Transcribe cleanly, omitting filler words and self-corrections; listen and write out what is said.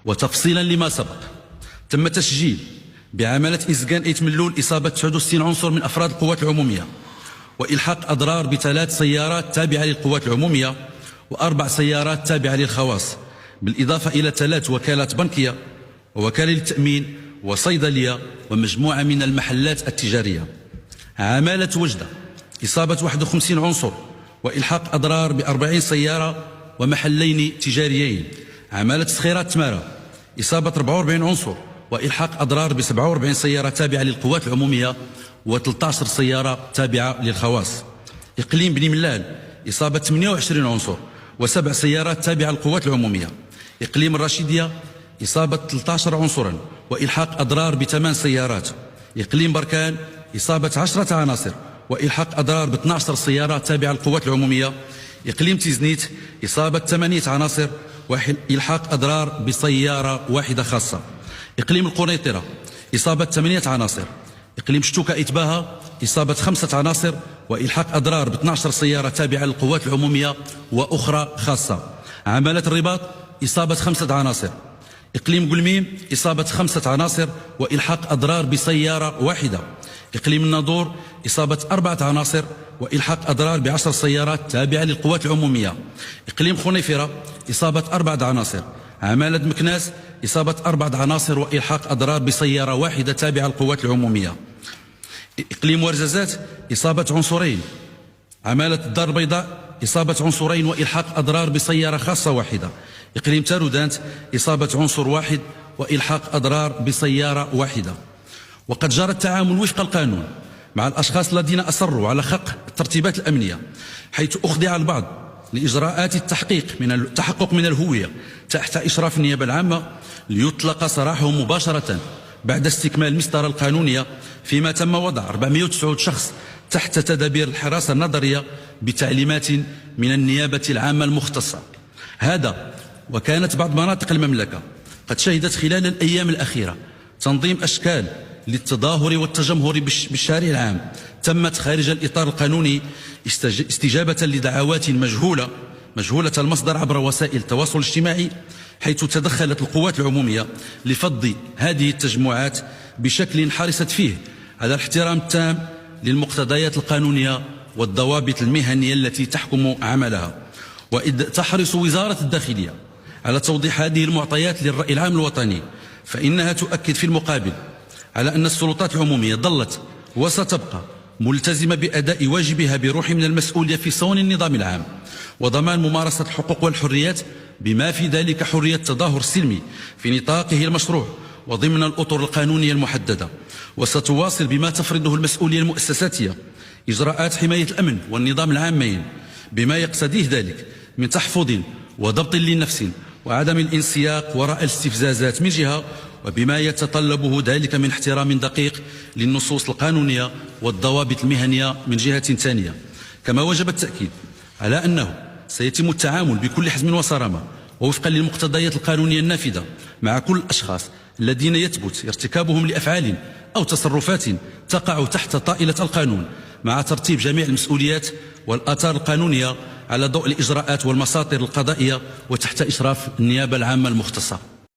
وتفصيلا لما سبق، تم تسجيل بعمالة إزقان إيت ملول إصابة 69 عنصر من أفراد القوات العمومية، وإلحاق أضرار ب3 سيارات تابعة للقوات العمومية و4 سيارات تابعة للخواص، بالإضافة إلى 3 وكالات بنكية ووكالة للتأمين وصيدلية ومجموعة من المحلات التجارية. عمالة وجدة إصابة 51 عنصر وإلحاق أضرار ب40 سيارة ومحلين تجاريين. عمالة صخيرات تمارة إصابة 44 عنصر وإلحاق أضرار ب47 سيارة تابعة للقوات العمومية و13 سيارة تابعة للخواص. إقليم بني ملال إصابة 28 عنصر و7 سيارات تابعة للقوات العمومية. إقليم الرشيدية إصابة 13 عنصرا وإلحاق أضرار ب8 سيارات. إقليم بركان إصابة 10 عناصر وإلحاق أضرار ب12 سيارة تابعة للقوات العمومية. إقليم تيزنيت إصابة 8 عناصر وإلحاق أضرار بسيارة واحدة خاصة. إقليم القنيطرة إصابة 8 عناصر. إقليم شتوكا إتباها إصابة 5 عناصر وإلحاق أضرار ب12 سيارة تابعة للقوات العمومية وأخرى خاصة. عمالة الرباط إصابة 5 عناصر. إقليم قلميم إصابة 5 عناصر وإلحاق أضرار بسيارة واحدة. إقليم الناظور إصابة 4 عناصر وإلحاق أضرار ب10 سيارات تابعة للقوات العمومية. إقليم خنيفرة إصابة 4 عناصر. عمالة مكناس إصابة 4 عناصر وإلحاق أضرار بسيارة واحدة تابعة للقوات العمومية. إقليم ورزازات إصابة عنصرين. عمالة الدار البيضاء إصابة عنصرين وإلحاق أضرار بسيارة خاصة واحدة. إقليم تارودانت إصابة عنصر واحد وإلحاق أضرار بسيارة واحدة. وقد جرى التعامل وفق القانون مع الأشخاص الذين أصروا على خرق الترتيبات الأمنية، حيث أخضع البعض لإجراءات التحقق من الهوية تحت إشراف النيابة العامة، ليطلق سراحهم مباشرة بعد استكمال المسطرة القانونية، فيما تم وضع 409 شخص تحت تدابير الحراسة النظرية بتعليمات من النيابة العامة المختصة. هذا وكانت بعض مناطق المملكة قد شهدت خلال الأيام الأخيرة تنظيم أشكال للتظاهر والتجمهر بالشارع العام تمت خارج الإطار القانوني، استجابة لدعوات مجهولة المصدر عبر وسائل التواصل الاجتماعي، حيث تدخلت القوات العمومية لفض هذه التجمعات بشكل حرصت فيه على الاحترام التام للمقتضيات القانونية والضوابط المهنية التي تحكم عملها. وإذ تحرص وزارة الداخلية على توضيح هذه المعطيات للرأي العام الوطني، فإنها تؤكد في المقابل على أن السلطات العمومية ظلت وستبقى ملتزمة بأداء واجبها بروح من المسؤولية في صون النظام العام وضمان ممارسة الحقوق والحريات، بما في ذلك حرية التظاهر السلمي في نطاقه المشروع وضمن الأطر القانونية المحددة. وستواصل بما تفرضه المسؤولية المؤسساتية إجراءات حماية الأمن والنظام العامين، بما يقتضيه ذلك من تحفظ وضبط للنفس وعدم الانسياق وراء الاستفزازات من جهة، وبما يتطلبه ذلك من احترام دقيق للنصوص القانونية والضوابط المهنية من جهة ثانية. كما وجب التأكيد على أنه سيتم التعامل بكل حزم وصرامة ووفقا للمقتضيات القانونية النافذة مع كل الأشخاص الذين يثبت ارتكابهم لأفعال أو تصرفات تقع تحت طائلة القانون، مع ترتيب جميع المسؤوليات والآثار القانونية على ضوء الإجراءات والمساطر القضائية وتحت إشراف النيابة العامة المختصة.